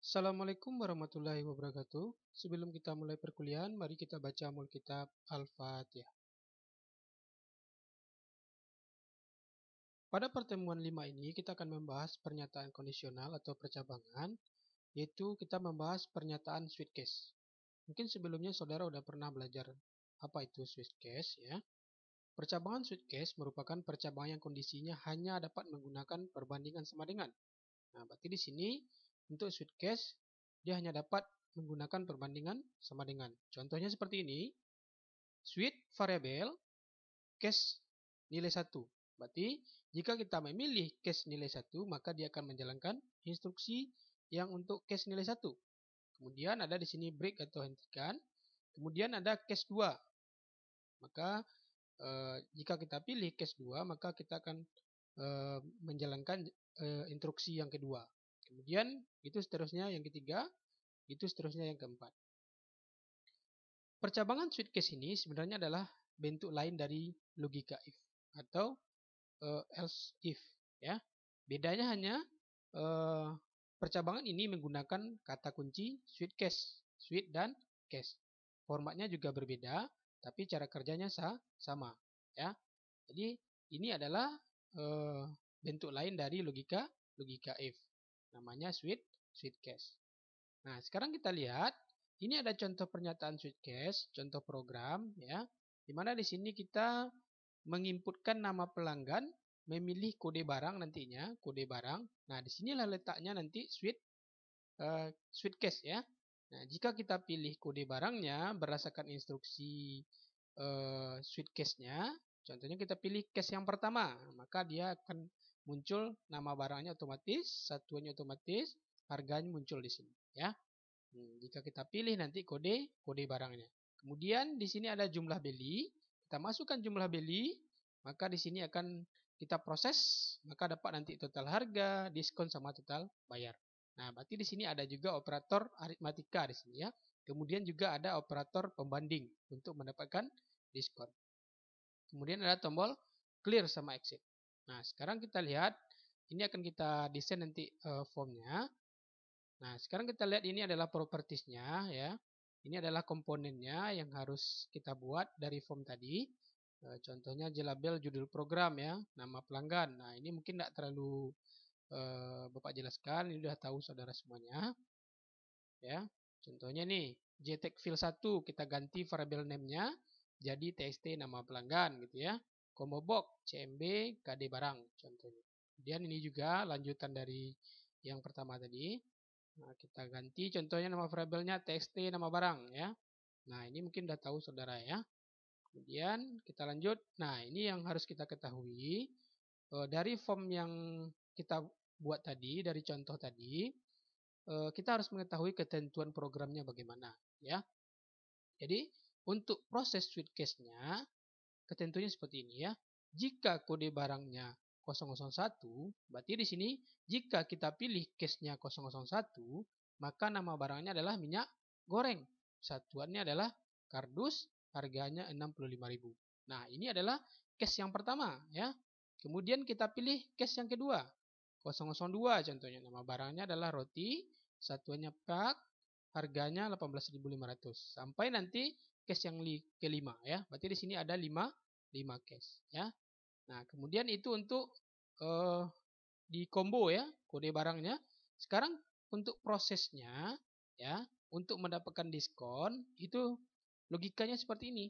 Assalamualaikum warahmatullahi wabarakatuh. Sebelum kita mulai perkuliahan, mari kita baca mul kitab Al-Fatihah. Pada pertemuan 5 ini, kita akan membahas pernyataan kondisional atau percabangan, yaitu kita membahas pernyataan switch case. Mungkin sebelumnya saudara sudah pernah belajar apa itu switch case, ya. Percabangan switch case merupakan percabangan yang kondisinya hanya dapat menggunakan perbandingan sama dengan. Nah, berarti di sini untuk switch case dia hanya dapat menggunakan perbandingan sama dengan. Contohnya seperti ini. Switch variabel case nilai 1. Berarti jika kita memilih case nilai 1, maka dia akan menjalankan instruksi yang untuk case nilai 1. Kemudian ada di sini break atau hentikan. Kemudian ada case 2. Maka jika kita pilih case 2, maka kita akan menjalankan instruksi yang kedua. Kemudian itu seterusnya yang ketiga, itu seterusnya yang keempat. Percabangan switch case ini sebenarnya adalah bentuk lain dari logika if atau else if, ya. Bedanya hanya percabangan ini menggunakan kata kunci switch case, switch dan case. Formatnya juga berbeda, tapi cara kerjanya sama, ya. Jadi ini adalah bentuk lain dari logika if. Namanya switch case. Nah, sekarang kita lihat ini ada contoh pernyataan switch case, contoh program, ya. Di mana di sini kita menginputkan nama pelanggan, memilih kode barang nantinya, kode barang. Nah, disinilah letaknya nanti switch case, ya. Nah, jika kita pilih kode barangnya berdasarkan instruksi switch case-nya, contohnya kita pilih case yang pertama, maka dia akan muncul nama barangnya otomatis, satuannya otomatis, harganya muncul di sini, ya. Jika kita pilih nanti kode barangnya. Kemudian di sini ada jumlah beli. Kita masukkan jumlah beli, maka di sini akan kita proses, maka dapat nanti total harga, diskon sama total bayar. Nah, berarti di sini ada juga operator aritmatika di sini, ya. Kemudian juga ada operator pembanding untuk mendapatkan diskon. Kemudian ada tombol clear sama exit. Nah, sekarang kita lihat ini akan kita desain nanti formnya. Nah, sekarang kita lihat ini adalah propertiesnya, ya. Ini adalah komponennya yang harus kita buat dari form tadi. Contohnya jelabel judul program, ya, nama pelanggan. Nah, ini mungkin tidak terlalu Bapak jelaskan, ini sudah tahu saudara semuanya. Ya, contohnya nih, JTAG field 1 kita ganti variable name-nya jadi txt nama pelanggan gitu, ya. Combo box CMB KD barang contohnya. Kemudian ini juga lanjutan dari yang pertama tadi. Nah, kita ganti contohnya nama variabelnya txt nama barang, ya. Nah, ini mungkin udah tahu saudara, ya. Kemudian kita lanjut. Nah, ini yang harus kita ketahui dari form yang kita buat tadi, dari contoh tadi, kita harus mengetahui ketentuan programnya bagaimana, ya. Jadi untuk proses switch case-nya ketentuannya seperti ini, ya. Jika kode barangnya 001, berarti di sini jika kita pilih case-nya 001, maka nama barangnya adalah minyak goreng. Satuannya adalah kardus, harganya 65.000. Nah, ini adalah case yang pertama, ya. Kemudian kita pilih case yang kedua, 002 contohnya. Nama barangnya adalah roti, satuannya pak, harganya 18.500. Sampai nanti case yang kelima, ya. Berarti di sini ada 5 case, ya. Nah, kemudian itu untuk di combo, ya, kode barangnya. Sekarang untuk prosesnya, ya, untuk mendapatkan diskon itu logikanya seperti ini.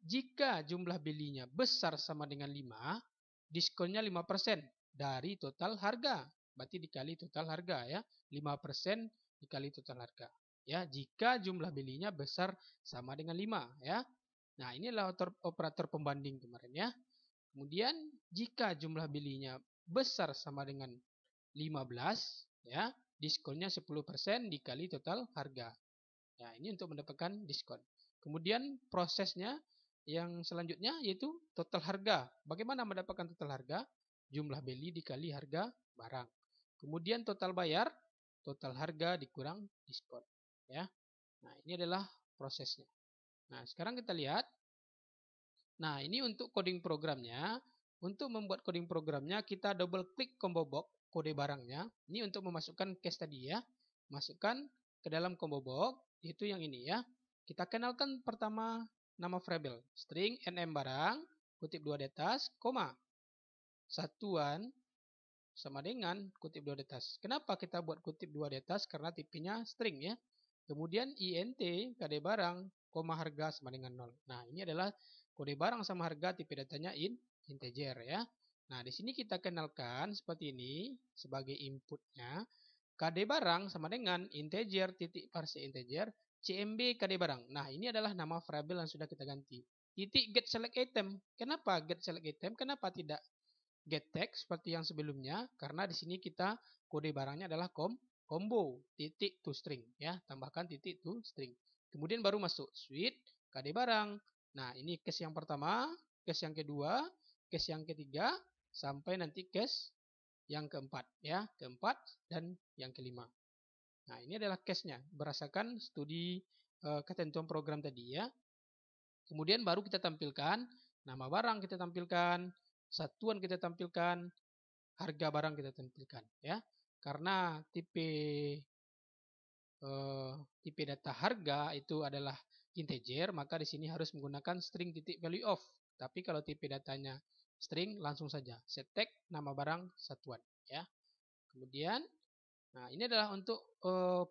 Jika jumlah belinya besar sama dengan 5, diskonnya 5% dari total harga. Berarti dikali total harga, ya. 5% dikali total harga. Ya, jika jumlah belinya besar sama dengan 5, ya. Nah, ini adalah operator pembanding kemarin, ya. Kemudian jika jumlah belinya besar sama dengan 15, ya, diskonnya 10% dikali total harga. Ya, ini untuk mendapatkan diskon. Kemudian prosesnya yang selanjutnya yaitu total harga. Bagaimana mendapatkan total harga? Jumlah beli dikali harga barang. Kemudian total bayar, total harga dikurang diskon, ya. Nah, ini adalah prosesnya. Nah, sekarang kita lihat. Nah, ini untuk coding programnya. Untuk membuat coding programnya, kita double klik combo box kode barangnya. Ini untuk memasukkan case tadi, ya. masukkan ke dalam combo box, yaitu yang ini ya. Kita kenalkan pertama nama variabel, string nm barang, kutip 2 di atas, koma, satuan sama dengan kutip 2 di atas. Kenapa kita buat kutip 2 di atas? Karena tipenya string ya. Kemudian int kd barang, koma harga sama dengan 0. Nah, ini adalah kode barang sama harga, tipe datanya integer ya. Nah, di sini kita kenalkan seperti ini sebagai inputnya. KD barang sama dengan integer titik parse integer cmb KD barang. Nah, ini adalah nama variabel yang sudah kita ganti. Titik get select item. Kenapa get select item? Kenapa tidak get text seperti yang sebelumnya? Karena di sini kita kode barangnya adalah combo titik to string ya, tambahkan titik to string. Kemudian baru masuk switch KD barang. Nah, ini case yang pertama, case yang kedua, case yang ketiga, sampai nanti case yang keempat ya, keempat dan yang kelima. Nah, ini adalah case-nya berdasarkan studi ketentuan program tadi ya. Kemudian baru kita tampilkan nama barang, kita tampilkan satuan, kita tampilkan harga barang, kita tampilkan ya. Karena tipe data harga itu adalah integer, maka di sini harus menggunakan string titik value of. Tapi kalau tipe datanya string, langsung saja set tag nama barang satuan ya. Kemudian, nah ini adalah untuk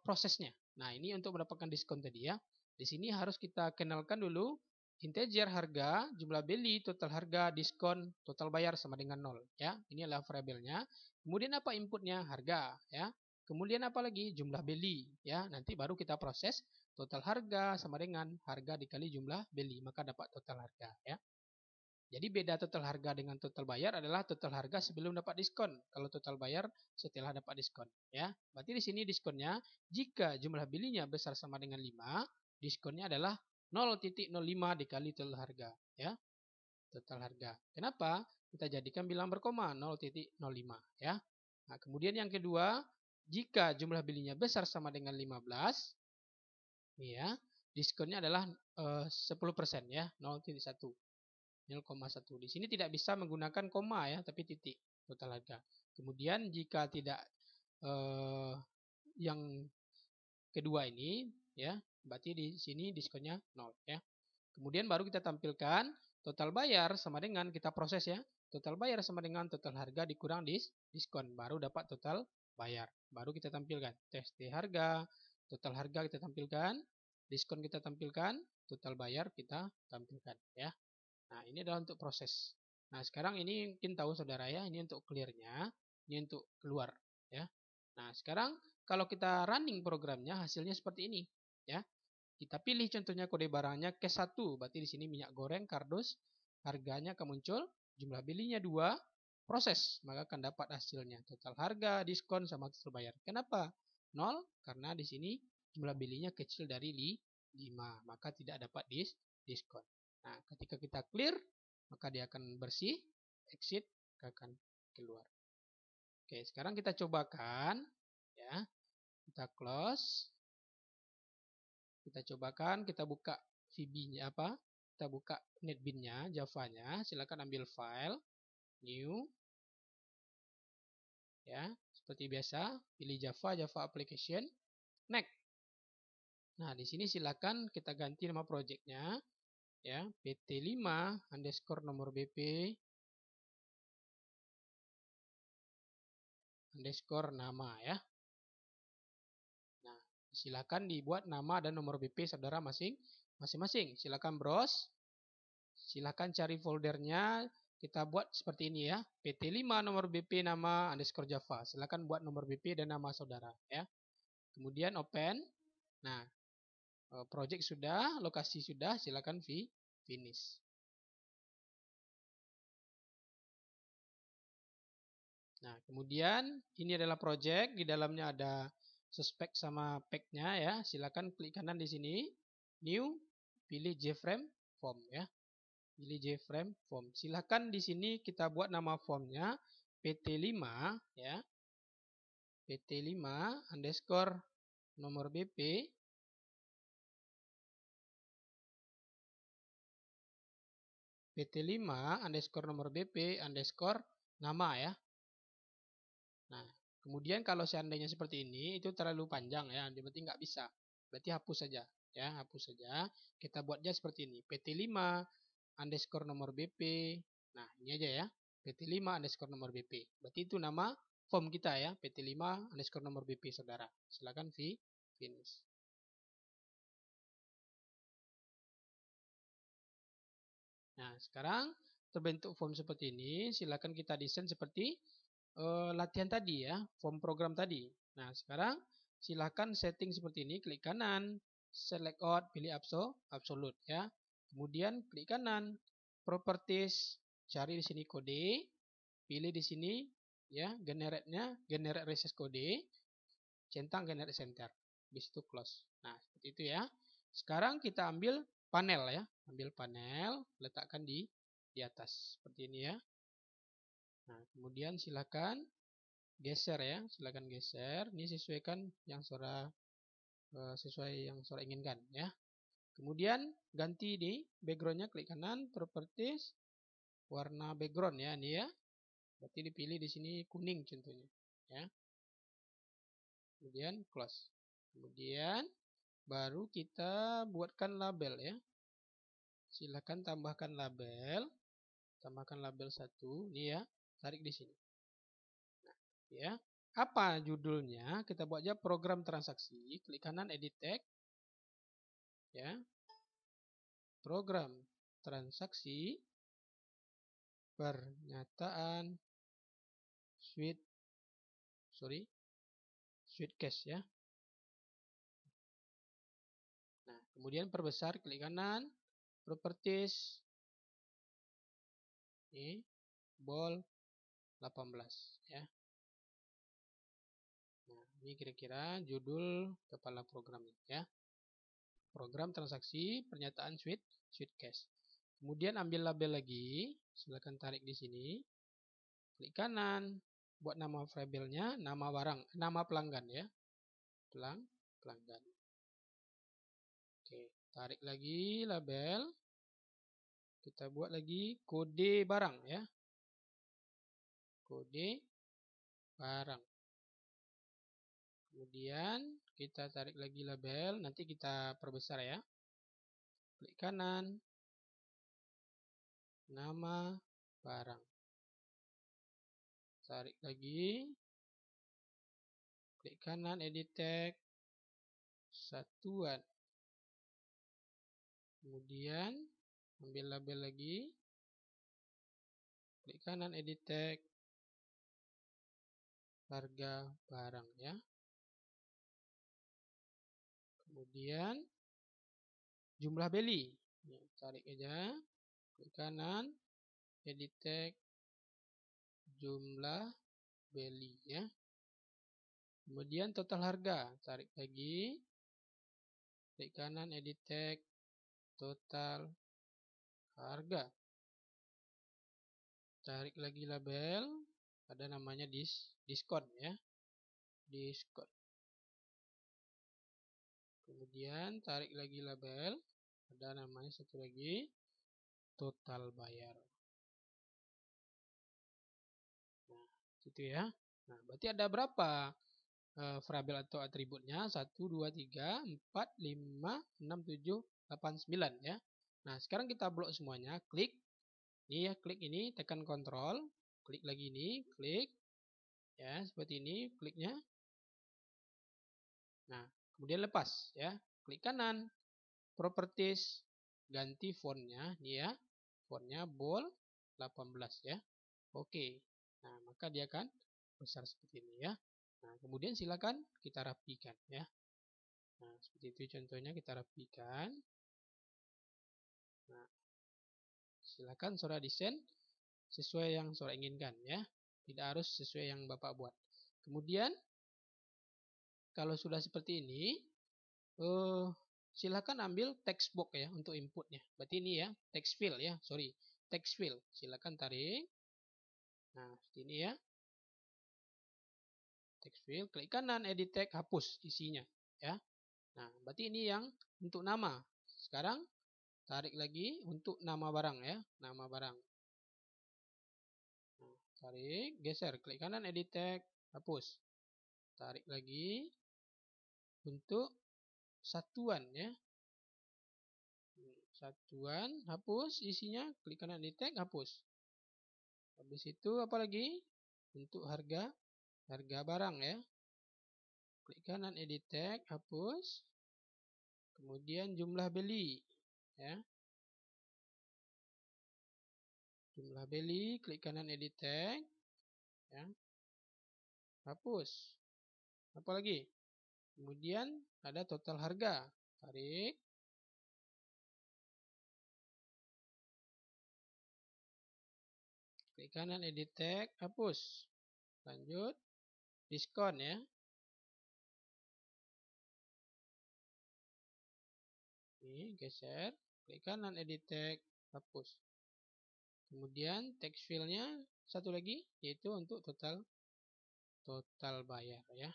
prosesnya. Nah, ini untuk mendapatkan diskon tadi ya. Di sini harus kita kenalkan dulu integer harga, jumlah beli, total harga, diskon, total bayar sama dengan 0 ya. Ini adalah variabelnya. Kemudian apa inputnya? Harga ya. Kemudian apa lagi? Jumlah beli ya. Nanti baru kita proses total harga sama dengan harga dikali jumlah beli, maka dapat total harga ya. Jadi beda total harga dengan total bayar adalah total harga sebelum dapat diskon. Kalau total bayar setelah dapat diskon ya. Berarti di sini diskonnya jika jumlah belinya besar sama dengan 5, diskonnya adalah 0,05 dikali total harga ya. Total harga. Kenapa? Kita jadikan bilang berkoma 0,05 ya. Nah, kemudian yang kedua, jika jumlah belinya besar sama dengan 15 ya, diskonnya adalah 10% ya, 0,1. 0,1. Di sini tidak bisa menggunakan koma ya, tapi titik total harga. Kemudian jika tidak yang kedua ini ya, berarti di sini diskonnya 0 ya. Kemudian baru kita tampilkan total bayar sama dengan kita proses ya. Total bayar sama dengan total harga dikurang diskon, baru dapat total bayar. Baru kita tampilkan TST harga, total harga kita tampilkan, diskon kita tampilkan, total bayar kita tampilkan ya. Nah, ini adalah untuk proses. Nah, sekarang ini mungkin tahu saudara ya, ini untuk clear-nya, ini untuk keluar ya. Nah, sekarang kalau kita running programnya hasilnya seperti ini ya. Kita pilih contohnya kode barangnya case 1, berarti di sini minyak goreng kardus, harganya akan muncul, jumlah belinya 2, proses, maka akan dapat hasilnya total harga, diskon sama total bayar. Kenapa? 0 karena di sini jumlah belinya kecil dari 5, maka tidak dapat diskon. Nah, ketika kita clear, maka dia akan bersih, exit, akan keluar. Oke, sekarang kita cobakan, ya. Kita close. Kita cobakan, kita buka VB-nya apa? Kita buka NetBeans-nya, Java-nya. Silakan ambil file, new. Ya, seperti biasa, pilih Java, Java Application, next. Nah, di sini silakan kita ganti nama projectnya. Ya, PT5 underscore nomor BP underscore nama ya. Nah, silakan dibuat nama dan nomor BP saudara masing-masing. Silakan browse. Silakan cari foldernya. Kita buat seperti ini ya. PT5 nomor BP nama underscore Java. Silakan buat nomor BP dan nama saudara ya. Kemudian open. Nah, project sudah, lokasi sudah, silakan finish. Nah, kemudian ini adalah project, di dalamnya ada suspek sama pack-nya ya. Silakan klik kanan di sini, new, pilih JFrame form ya. Pilih JFrame form. Silakan di sini kita buat nama formnya PT5 ya. PT5 underscore nomor BP PT5 underscore nomor BP underscore nama ya. Nah, Kemudian kalau seandainya seperti ini, itu terlalu panjang ya, berarti nggak bisa. Berarti hapus saja, ya, hapus saja. Kita buatnya seperti ini, PT5 underscore nomor BP. Nah, ini aja ya, PT5 underscore nomor BP. Berarti itu nama form kita ya, PT5 underscore nomor BP, saudara. Silakan finish. Nah, sekarang terbentuk form seperti ini, silakan kita desain seperti latihan tadi ya, form program tadi. Nah, sekarang silakan setting seperti ini, klik kanan, select all, pilih absolute ya. Kemudian klik kanan, properties, cari di sini kode, pilih di sini ya, generate-nya, generate recess kode, centang generate center. Habis itu close. Nah, seperti itu ya. Sekarang kita ambil panel ya, ambil panel, letakkan di atas seperti ini ya. Nah, kemudian silakan geser ya, silakan geser. Ini sesuaikan yang saudara sesuai yang saudara inginkan ya. Kemudian ganti di backgroundnya, klik kanan, properties, warna background ya, ini ya. Berarti dipilih di sini kuning contohnya ya. Kemudian close. Kemudian baru kita buatkan label ya. Silakan tambahkan label satu, ini ya, tarik di sini. Nah, ya. Apa judulnya? Kita buat aja program transaksi. Klik kanan edit text. Ya. Program transaksi pernyataan sweet cash ya. Nah, kemudian perbesar, klik kanan, properties, ini bold 18 ya. Nah, ini kira-kira judul kepala programnya ya. Program transaksi pernyataan sweet cash. Kemudian ambil label lagi, silakan tarik di sini. Klik kanan, buat nama variabelnya, nama barang, nama pelanggan ya. Pelanggan. Oke, tarik lagi label. Kita buat lagi kode barang ya. Kode barang. Kemudian kita tarik lagi label, nanti kita perbesar ya. Klik kanan, nama barang. Tarik lagi, klik kanan, edit text, satuan. Kemudian ambil label lagi, klik kanan, edit text, harga barang ya. Kemudian jumlah beli, ya, tarik aja, klik kanan, edit text, jumlah beli ya. Kemudian total harga, tarik lagi, klik kanan, edit text, total harga. Tarik lagi label, ada namanya diskon ya, diskon. Kemudian tarik lagi label, ada namanya satu lagi, total bayar. Nah, gitu ya. Nah, berarti ada berapa variabel atau atributnya? 1, 2, 3, 4, 5, 6, 7, 8, 9 ya. Nah, sekarang kita blok semuanya, klik. Ini ya, klik ini, tekan kontrol, klik lagi ini, klik. Ya, seperti ini kliknya. Nah, kemudian lepas ya. Klik kanan, properties, ganti fontnya, ini ya. Fontnya bold 18 ya. Oke. Nah, maka dia akan besar seperti ini ya. Nah, kemudian silakan kita rapikan ya. Nah, seperti itu contohnya kita rapikan. Nah, silakan saudara desain sesuai yang saudara inginkan ya. Tidak harus sesuai yang Bapak buat. Kemudian kalau sudah seperti ini, silakan ambil text box ya untuk inputnya. Berarti ini ya, text field ya, sorry, text field. Silakan tarik. Nah, seperti ini ya. Text field, klik kanan, edit text, hapus isinya ya. Nah, berarti ini yang untuk nama. Sekarang tarik lagi untuk nama barang ya, nama barang. Nah, tarik, geser, klik kanan, edit text, hapus. tarik lagi untuk satuan ya. Satuan, hapus isinya, klik kanan edit tag, hapus. Habis itu apa lagi? Untuk harga barang ya. Klik kanan edit tag, hapus. Kemudian jumlah beli ya. Jumlah beli, klik kanan edit tag ya. Hapus. Apa lagi? Kemudian ada total harga. Tarik. Klik kanan edit tag, hapus. Lanjut. Diskon ya. Ini geser. Klik kanan edit tag, hapus. Kemudian text field-nya satu lagi, yaitu untuk total bayar ya.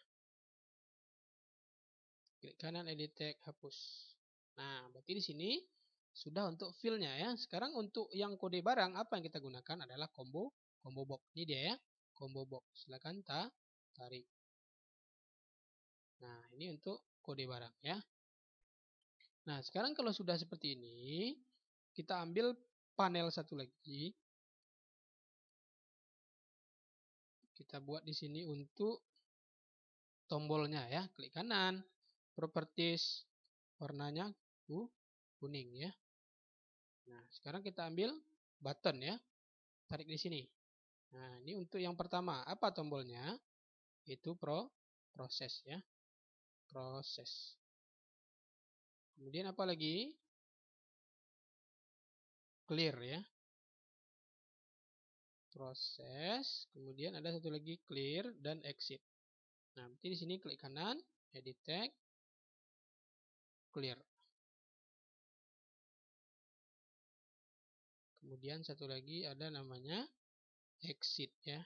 Klik kanan edit tag, hapus. Nah, berarti di sini sudah untuk fill-nya ya. Sekarang untuk yang kode barang, apa yang kita gunakan adalah combo box. Ini dia ya, combo box. Silakan tarik. Nah, ini untuk kode barang ya. Nah, sekarang kalau sudah seperti ini, kita ambil panel satu lagi. Kita buat di sini untuk tombolnya ya. Klik kanan, properties, warnanya kuning ya. Nah, sekarang kita ambil button ya. Tarik di sini. Nah, ini untuk yang pertama. Apa tombolnya? Itu proses ya. Proses. Kemudian apa lagi? Clear ya. Proses. Kemudian ada satu lagi clear dan exit. Nah, berarti di sini klik kanan, edit tag, clear. Kemudian satu lagi ada namanya exit ya.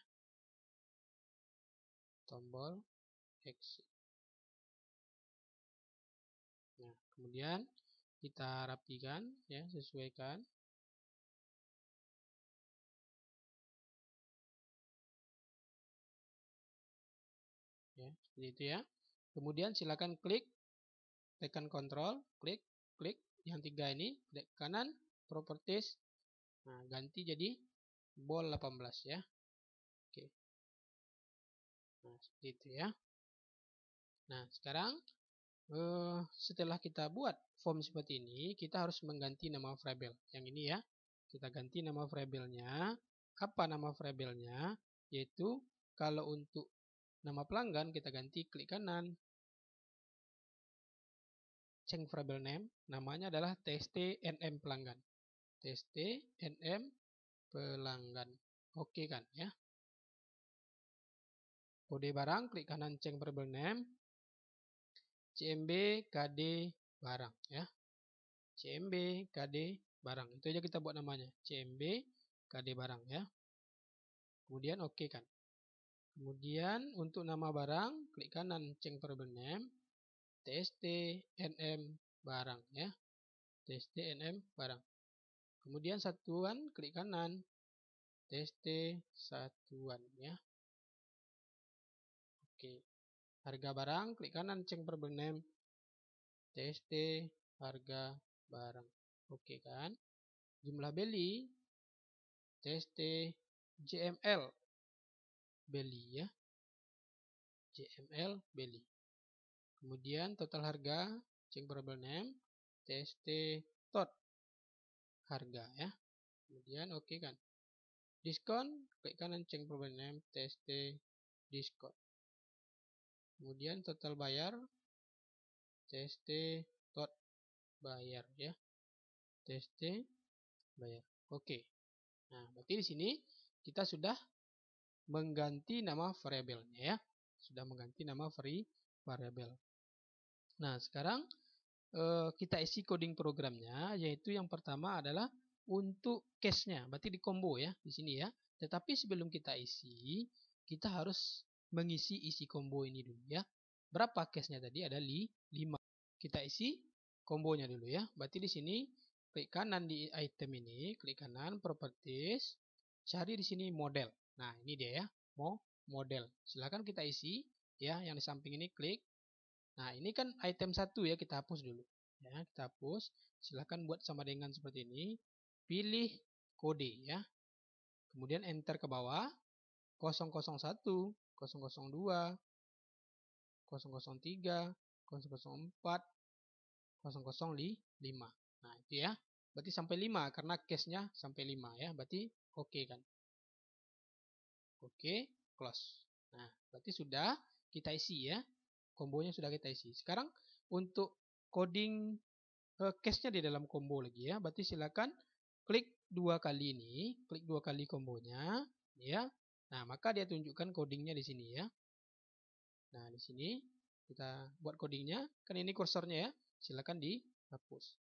Tombol exit. Nah, kemudian kita rapikan ya, sesuaikan. Ya, seperti itu ya. Kemudian silakan klik, tekan kontrol, klik yang tiga ini, klik kanan, properties. Nah, ganti jadi ball 18 ya. Oke. Nah, seperti itu ya. Nah, sekarang setelah kita buat form seperti ini, kita harus mengganti nama variabel. Yang ini ya. Kita ganti nama variabelnya. Apa nama variabelnya? Yaitu kalau untuk nama pelanggan kita ganti, klik kanan, change variable name, namanya adalah tstnm pelanggan. tstnm pelanggan. Oke kan ya. Kode barang, klik kanan change variable name, cmb kd barang ya. cmb kd barang. Itu aja kita buat namanya, cmb kd barang ya. Kemudian oke kan. Kemudian untuk nama barang, klik kanan change variable name, tstnm barang ya. tstnm barang. Kemudian satuan, klik kanan, tst satuan ya. Oke. Harga barang, klik kanan, change variable name, tst harga barang. Oke kan. Jumlah beli, tst jml beli ya. jml beli. Kemudian total harga, change variable name, tst tot harga ya. Kemudian oke kan. Diskon, klik kanan change variable name, tst diskon. Kemudian total bayar, tst tot bayar ya. tst bayar. Oke. Nah, berarti di sini kita sudah mengganti nama variabelnya ya. Sudah mengganti nama variabel. Nah, sekarang kita isi coding programnya, yaitu yang pertama adalah untuk case-nya. Berarti di combo ya, di sini ya. Tetapi sebelum kita isi, kita harus mengisi isi combo ini dulu ya. Berapa case-nya tadi? Ada 5. Kita isi kombonya dulu ya. Berarti di sini klik kanan di item ini, klik kanan properties, cari di sini model. Nah, ini dia ya, model. Silakan kita isi. ya, yang di samping ini klik. Nah, ini kan item 1 ya, kita hapus dulu. Ya, kita hapus. Silahkan buat sama dengan seperti ini. Pilih kode ya. Kemudian enter ke bawah. 001, 002, 003, 004, 005. Nah, itu ya. Berarti sampai 5 karena case-nya sampai 5 ya. Berarti oke kan. Oke, close. Nah, berarti sudah kita isi ya. Kombonya sudah kita isi. Sekarang untuk coding case-nya di dalam combo lagi ya. Berarti silakan klik 2 kali ini, klik 2 kali kombonya ya. Nah, maka dia tunjukkan codingnya di sini ya. Nah, di sini kita buat codingnya. Kan ini kursornya ya. Silakan dihapus.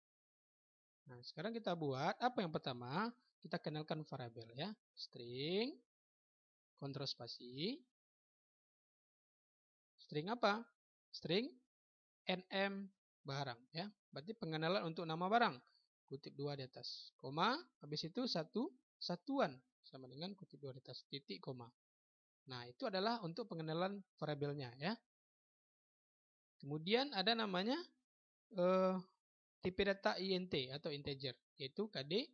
Nah, sekarang kita buat apa yang pertama? Kita kenalkan variabel ya. String, kontrol spasi. String apa? String nm barang ya. Berarti pengenalan untuk nama barang. Kutip 2 di atas. Koma, habis itu satuan sama dengan kutip 2 di atas. Titik, koma. Nah, itu adalah untuk pengenalan variabelnya ya. Kemudian ada namanya tipe data int atau integer, yaitu kd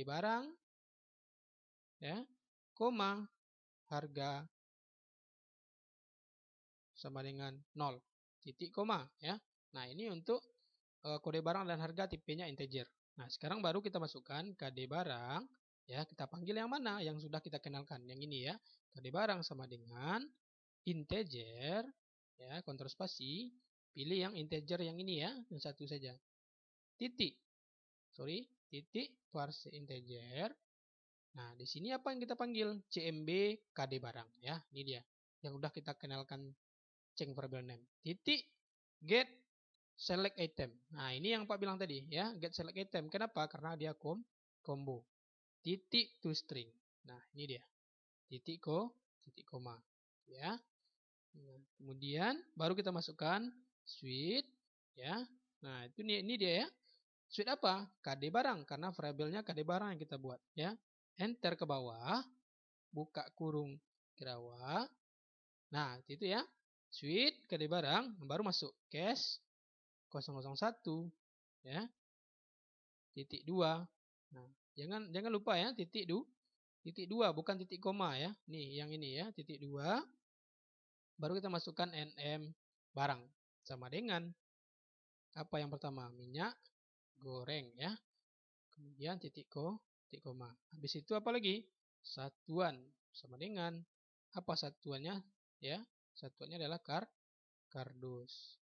barang ya, koma harga sama dengan 0, titik koma ya. Nah, ini untuk kode barang dan harga tipenya integer. Nah, sekarang baru kita masukkan kd barang ya, kita panggil yang mana? Yang sudah kita kenalkan, yang ini ya. Kd barang sama dengan integer ya, kontrol spasi, pilih yang integer yang ini ya, yang satu saja. Titik parse integer. Nah, di sini apa yang kita panggil? CMB KD barang ya. Ini dia. Yang sudah kita kenalkan ceng variable name. Titik get select item. Nah, ini yang Pak bilang tadi ya, get select item. Kenapa? Karena dia combo. Titik to string. Nah, ini dia. Titik koma ya. Nah, kemudian baru kita masukkan suite ya. Nah, ini dia ya. Suite apa? KD barang, karena variabelnya KD barang yang kita buat ya. Enter ke bawah, buka kurung kirawa. Nah, itu ya. Suite KD barang, baru masuk case 001 ya. Titik 2. Nah, jangan lupa ya, titik 2 bukan titik koma ya. Nih, yang ini ya, titik 2. Baru kita masukkan nm barang sama dengan apa yang pertama? Minyak goreng ya. Kemudian titik koma. Habis itu apa lagi? Satuan sama dengan apa satuannya ya? Satuannya adalah kardus.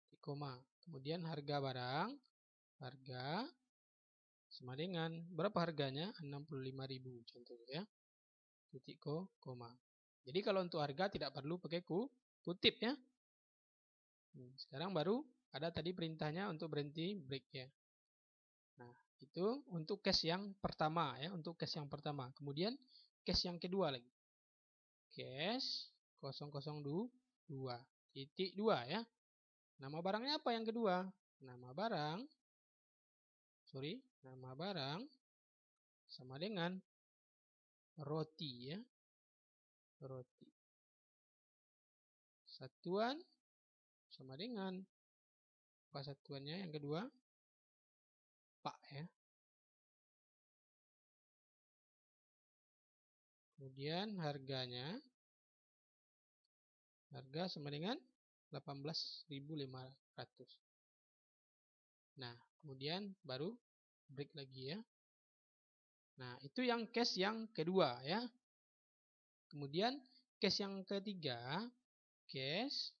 Titik koma. Kemudian harga barang, harga sama dengan berapa harganya? 65.000 contohnya ya. Titik koma. Jadi kalau untuk harga tidak perlu pakai kutip ya. Sekarang baru ada tadi perintahnya untuk berhenti break ya. Nah, itu untuk case yang pertama ya, untuk case yang pertama. Kemudian case yang kedua lagi. Case 002 titik 2 ya. Nama barangnya apa yang kedua? Nama barang sama dengan roti ya. Roti. Satuan sama dengan apa satuannya yang kedua? Pak ya. Kemudian harganya, harga sama dengan 18.500. Nah, kemudian baru break lagi ya. Nah, itu yang case yang kedua ya. Kemudian case yang ketiga, case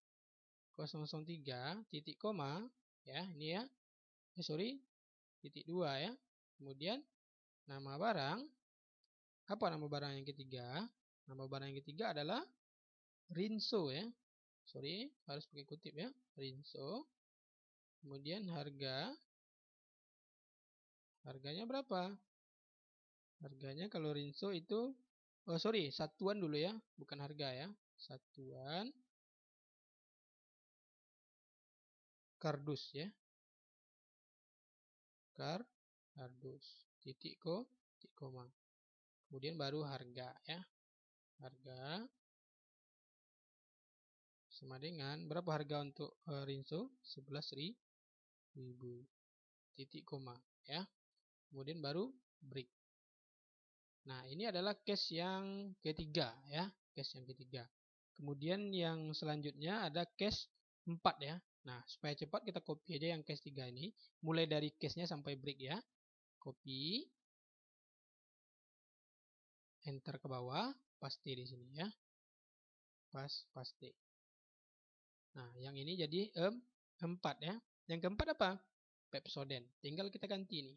003 titik koma ya, ini ya. Titik 2 ya. Kemudian nama barang, apa nama barang yang ketiga? Nama barang yang ketiga adalah Rinso ya. Harus pakai kutip ya. Rinso. Kemudian harganya berapa? Harganya kalau Rinso itu satuan dulu ya, bukan harga ya. Satuan kardus ya. Kardus. Titik koma. Kemudian baru harga ya. Harga sama dengan berapa harga untuk Rinso? 11.000 titik koma ya. Kemudian baru break. Nah, ini adalah case yang ketiga ya, case yang ketiga. Kemudian yang selanjutnya ada case 4 ya. Nah, supaya cepat kita copy aja yang case 3 ini, mulai dari case-nya sampai break ya. Copy, enter ke bawah, paste di sini ya. Paste. Nah, yang ini jadi 4 ya. Yang keempat apa? Pepsodent. Tinggal kita ganti nih.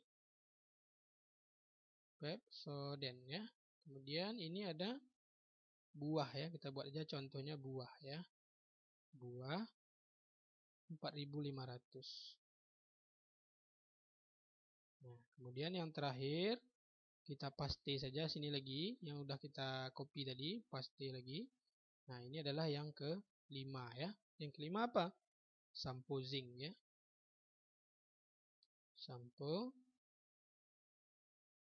Pepsodent ya. Kemudian ini ada buah ya. Kita buat aja contohnya buah ya. Buah 4.500. Nah, kemudian yang terakhir kita paste saja sini lagi. Yang udah kita copy tadi, paste lagi. Nah, ini adalah yang kelima ya. Yang kelima apa? Sampo zinc ya. Sampo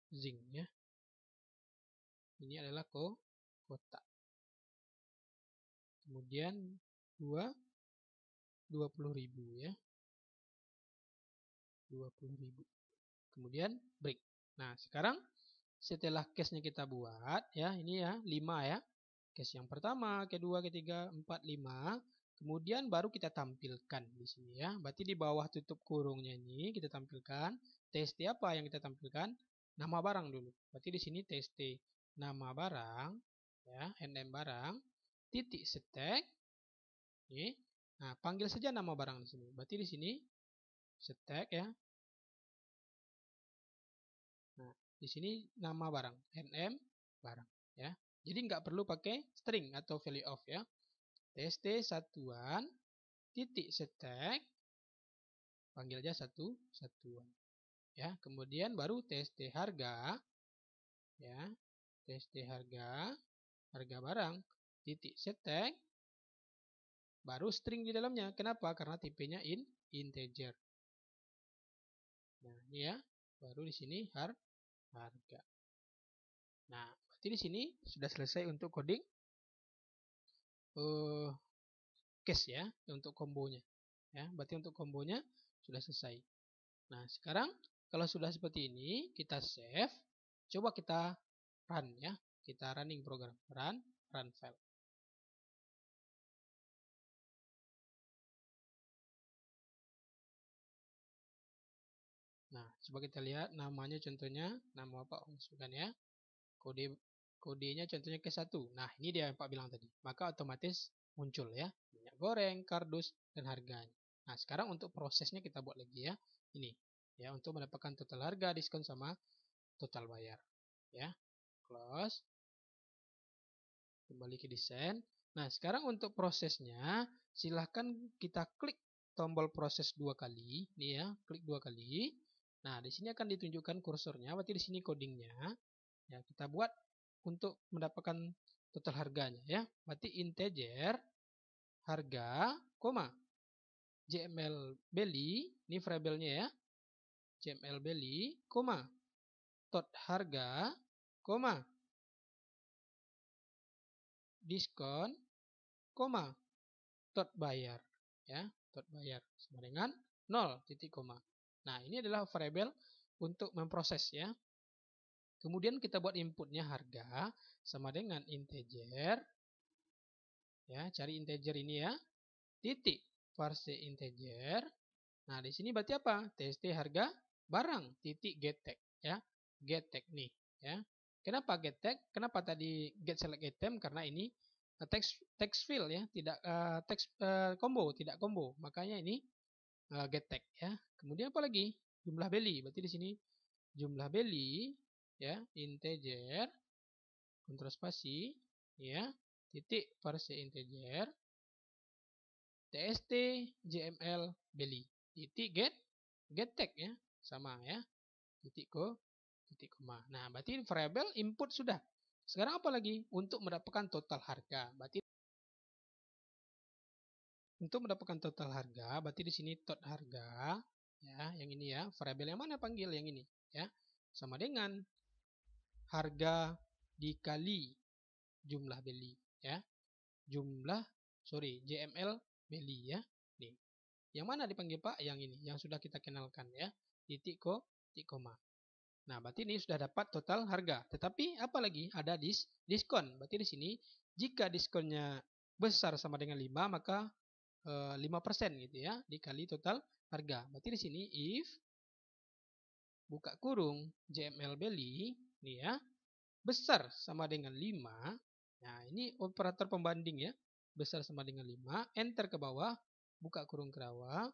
zinc ya. Ini adalah kotak. Kemudian 20.000 ya. 20.000. Kemudian break. Nah, sekarang setelah case-nya kita buat ya, ini ya 5 ya. Case yang pertama, kedua, ketiga, 4, 5. Kemudian baru kita tampilkan di sini ya. Berarti di bawah tutup kurungnya ini kita tampilkan TST apa yang kita tampilkan? Nama barang dulu. Berarti di sini TST nama barang ya, NM barang titik stek. Ini. Nah, panggil saja nama barang di sini. Berarti di sini stek ya. Nah, di sini nama barang NM barang ya. Jadi nggak perlu pakai string atau value of ya. TST satuan titik stek, panggil aja satuan ya. Kemudian baru TST harga ya, TST harga barang titik stek, baru string di dalamnya. Kenapa? Karena tipenya integer. Nah, ini ya, baru di sini harga. Nah, berarti di sini sudah selesai untuk coding case ya, untuk kombonya. Ya, berarti untuk kombonya sudah selesai. Nah, sekarang kalau sudah seperti ini, kita save. Coba kita run ya. Kita running program. Run file. Nah, coba kita lihat namanya contohnya. Nama apa? Masukkan ya. Kodenya contohnya ke 1. Nah, ini dia yang Pak bilang tadi. Maka otomatis muncul ya. Minyak goreng, kardus, dan harganya. Nah, sekarang untuk prosesnya kita buat lagi ya. Ini. Ya, untuk mendapatkan total harga, diskon, sama total bayar. Ya. Close. Kembali ke desain. Nah, sekarang untuk prosesnya, silahkan kita klik tombol proses 2 kali. Nih ya, klik 2 kali. Nah, di sini akan ditunjukkan kursornya, berarti di sini codingnya. Ya, kita buat untuk mendapatkan total harganya ya. Berarti integer harga, koma, JML belly, ini variabelnya ya. JML belly, koma, tot harga, koma, diskon, koma, tot bayar ya, tot bayar sama dengan 0 titik koma. Nah, ini adalah variabel untuk memproses ya. Kemudian kita buat inputnya harga sama dengan integer ya, cari integer ini ya. Titik parse integer. Nah, di sini berarti apa? TST harga barang titik get tag ya. Get tag nih ya. Kenapa get tag? Kenapa tadi get select item? Karena ini text field ya, tidak text combo, tidak combo. Makanya ini get tag ya. Kemudian apa lagi? Jumlah belly. Berarti di sini jumlah belly ya, integer kontrol spasi ya, titik parse integer TST JML belly titik get tag ya, sama ya, titik koma. Nah, berarti variabel input sudah. Sekarang apa lagi? Untuk mendapatkan total harga. Berarti untuk mendapatkan total harga, berarti di sini tot harga ya, yang ini ya. Variabel yang mana panggil? Yang ini ya. Sama dengan harga dikali jumlah beli ya. Jumlah JML Belly ya. Nih. Yang mana dipanggil Pak? Yang ini, yang sudah kita kenalkan ya. Titik koma. Nah, berarti ini sudah dapat total harga. Tetapi apalagi ada diskon. Berarti di sini jika diskonnya besar sama dengan 5, maka 5% gitu ya dikali total harga. Berarti di sini if buka kurung JML Belly nih ya, besar sama dengan 5. Nah, ini operator pembanding ya. Besar sama dengan 5, enter ke bawah, buka kurung kerawang.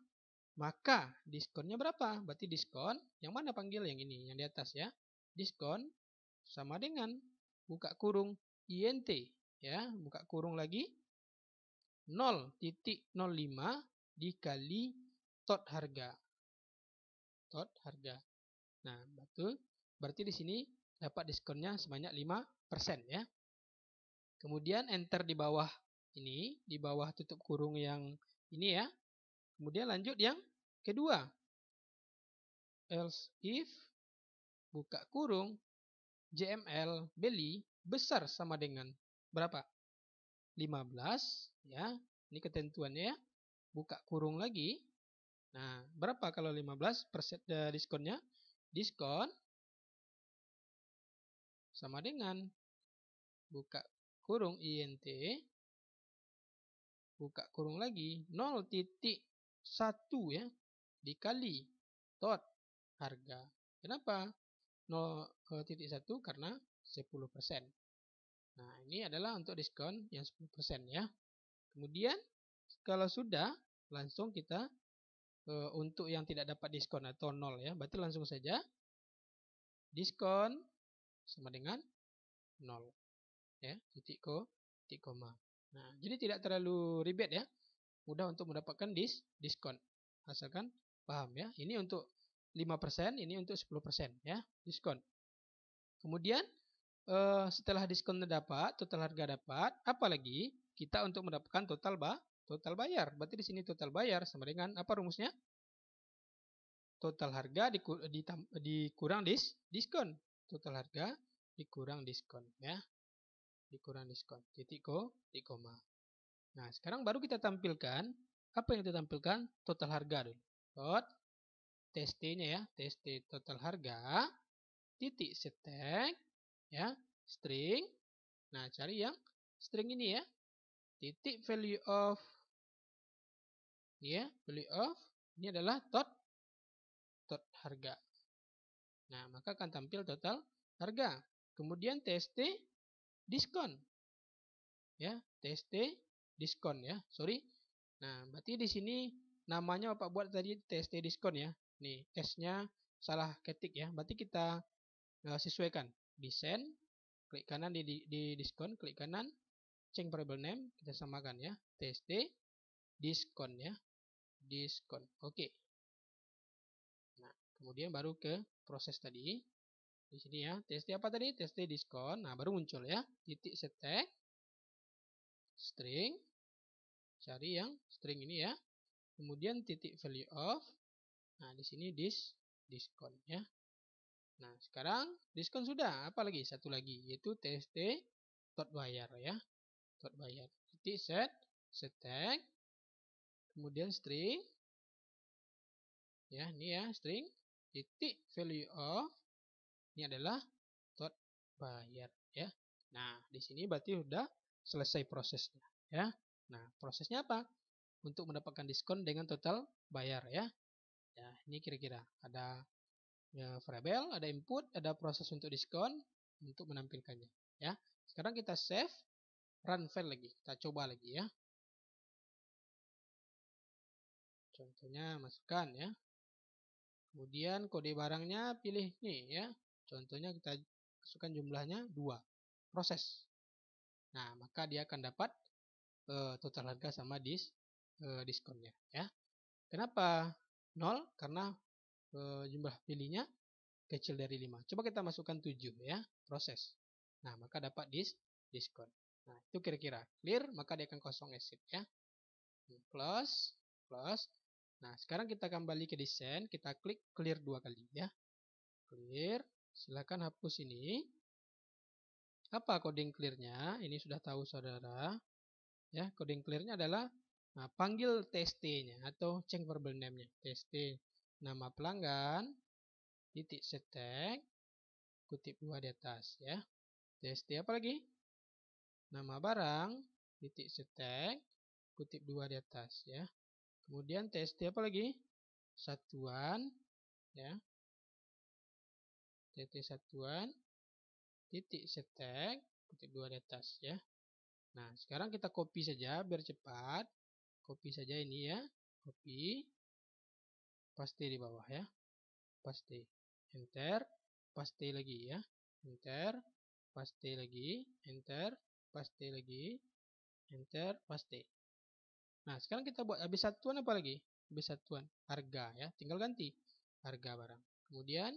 Maka diskonnya berapa? Berarti diskon yang mana panggil yang ini, yang di atas ya. Diskon sama dengan buka kurung INT ya, buka kurung lagi 0,05 dikali tot harga. Tot harga. Nah, betul. Berarti di sini dapat diskonnya sebanyak 5% ya. Kemudian enter di bawah ini, di bawah tutup kurung yang ini ya. Kemudian lanjut yang kedua. Else if buka kurung JML Belly besar sama dengan berapa? 15 ya. Ini ketentuannya ya. Buka kurung lagi. Nah, berapa kalau 15% diskonnya? Diskon sama dengan buka kurung INT, buka kurung lagi 0,1 ya dikali tot harga. Kenapa 0,1? Karena 10%. Nah, ini adalah untuk diskon yang 10% ya. Kemudian kalau sudah, langsung kita untuk yang tidak dapat diskon atau 0 ya, berarti langsung saja diskon sama dengan 0 ya, titik koma. Nah, jadi tidak terlalu ribet ya, mudah untuk mendapatkan diskon, asalkan paham ya. Ini untuk 5%, ini untuk 10% ya, diskon. Kemudian setelah diskon dapat, total harga dapat, apalagi kita untuk mendapatkan total bayar. Berarti di sini total bayar sama dengan apa rumusnya? Total harga dikurang diskon. Total harga dikurang diskon ya. Dikurang diskon. Titik koma. Nah, sekarang baru kita tampilkan apa yang kita tampilkan? Total harga dulu. Dot TST-nya ya, TST total harga titik setek ya, string. Nah, cari yang string ini ya. Titik value of ya, value of ini adalah tot harga. Nah, maka akan tampil total harga. Kemudian TST diskon. Ya, TST diskon ya. Sorry. Nah, berarti di sini namanya Bapak buat tadi TST diskon ya. Nih, S-nya salah ketik ya. Berarti kita sesuaikan. Desain, klik kanan di diskon, klik kanan, change variable name, kita samakan ya. TST diskon ya. Diskon. Oke. Nah, kemudian baru ke proses tadi. Di sini ya, TST apa tadi? TST diskon. Nah, baru muncul ya. Titik setek string. Cari yang string ini ya. Kemudian titik value of. Nah, di sini diskon ya. Nah, sekarang diskon sudah. Apa lagi? Satu lagi yaitu TST tot bayar ya. Tot bayar. Titik setek. Kemudian string. Ya, ini ya string. Titik value of. Ini adalah tot bayar ya. Nah, di sini berarti sudah selesai prosesnya ya. Nah, prosesnya apa? Untuk mendapatkan diskon dengan total bayar ya. Ya, ini kira-kira ada variabel, ada input, ada proses untuk diskon untuk menampilkannya ya. Sekarang kita save, run file lagi. Kita coba lagi ya. Contohnya masukkan ya. Kemudian kode barangnya pilih nih ya. Contohnya kita masukkan jumlahnya 2. Proses. Nah, maka dia akan dapat total harga sama diskonnya ya. Kenapa 0? Karena jumlah pilihnya kecil dari 5. Coba kita masukkan 7 ya, proses. Nah, maka dapat diskon. Nah, itu kira-kira clear, maka dia akan kosong exit ya. Plus. Nah, sekarang kita kembali ke desain, kita klik clear 2 kali ya. Clear, silakan hapus ini. Apa coding clearnya? Ini sudah tahu saudara. Ya, coding clear-nya adalah panggil TST-nya atau change variable name-nya. TST nama pelanggan titik setek kutip 2 di atas ya. TST apa lagi? Nama barang titik setek kutip 2 di atas ya. Kemudian TST apa lagi? Satuan ya. TT satuan titik setek kutip 2 di atas ya. Nah, sekarang kita copy saja biar cepat. Copy saja ini ya. Copy. Paste di bawah ya. Paste. Enter. Paste lagi ya. Enter. Paste lagi. Enter. Paste lagi. Enter. Paste. Nah, sekarang kita buat habis satuan apa lagi? Habis satuan. Harga ya. Tinggal ganti. Harga barang. Kemudian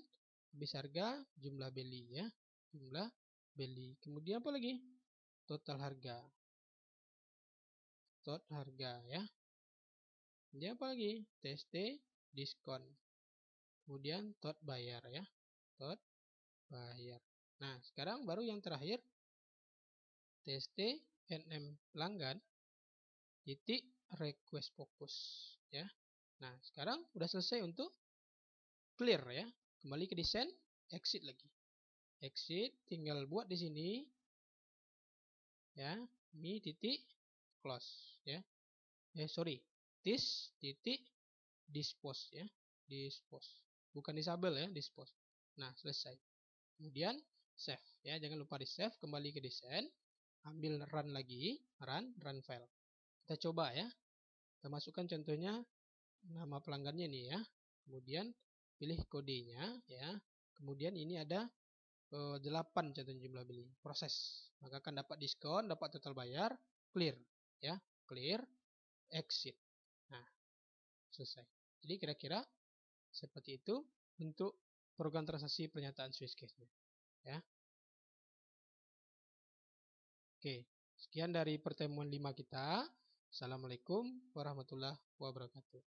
habis harga jumlah beli ya. Jumlah beli. Kemudian apa lagi? Total harga. Total harga ya. Kemudian apa lagi? TST diskon. Kemudian tot bayar ya. Tot bayar. Nah, sekarang baru yang terakhir TST NM pelanggan titik request focus ya. Nah, sekarang udah selesai untuk clear ya. Kembali ke desain, exit lagi. Exit tinggal buat di sini ya. Ini titik close ya. Sorry. This titik dispose ya. Dispose. Bukan disable ya, dispose. Nah, selesai. Kemudian save ya, jangan lupa di save, kembali ke desain, ambil run lagi, run file. Kita coba ya. Kita masukkan contohnya nama pelanggannya nih ya. Kemudian pilih kodenya ya. Kemudian ini ada 8 contoh jumlah beli. Proses. Maka akan dapat diskon, dapat total bayar, clear ya. Clear, exit. Nah, selesai. Jadi kira-kira seperti itu untuk program transaksi pernyataan switch case-nya ya. Oke, sekian dari pertemuan 5 kita. Assalamualaikum warahmatullahi wabarakatuh.